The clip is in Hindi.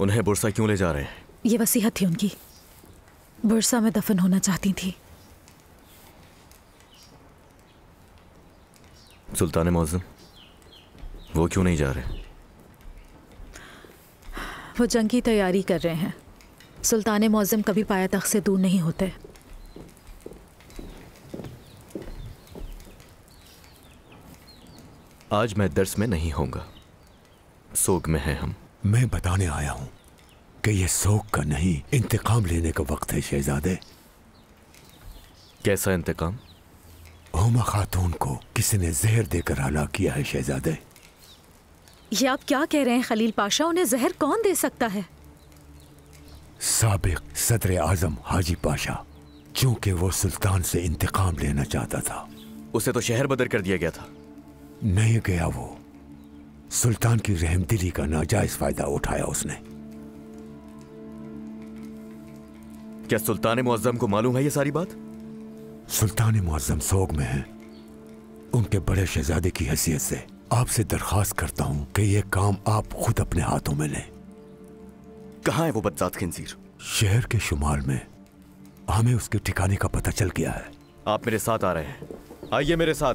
उन्हें बुरसा क्यों ले जा रहे हैं? ये वसीयत थी उनकी, बुरसा में दफन होना चाहती थी। सुल्तान मुअज्जम वो क्यों नहीं जा रहे? वो जंग की तैयारी कर रहे हैं। सुल्तान मुअज्जम कभी पायतख्त से दूर नहीं होते। आज मैं दर्स में नहीं होऊंगा, सोग में है हम। मैं बताने आया हूं कि ये सोग का नहीं, इंतकाम लेने का वक्त है शहजादे। कैसा इंतकाम? हुमा खातून को किसी ने जहर देकर हलाक किया है शहजादे। ये आप क्या कह रहे हैं खलील पाशा? उन्हें जहर कौन दे सकता है? साबिक सदर आजम हाजी पाशा, चूंकि वो सुल्तान से इंतकाम लेना चाहता था। उसे तो शहर बदर कर दिया गया था। नहीं गया, वो सुल्तान की रहमदिली का नाजायज फायदा उठाया उसने। क्या सुल्तान मुअज्जम को मालूम है ये सारी बात? सुल्तान मुअज्जम सोग में है। उनके बड़े शहजादे की हैसियत से आपसे दरखास्त करता हूं कि यह काम आप खुद अपने हाथों में लें। कहां है वो बदजात खिंजीर? शहर के शुमाल में। हमें उसके ठिकाने का पता चल गया है। आप मेरे साथ आ रहे हैं, आइए मेरे साथ।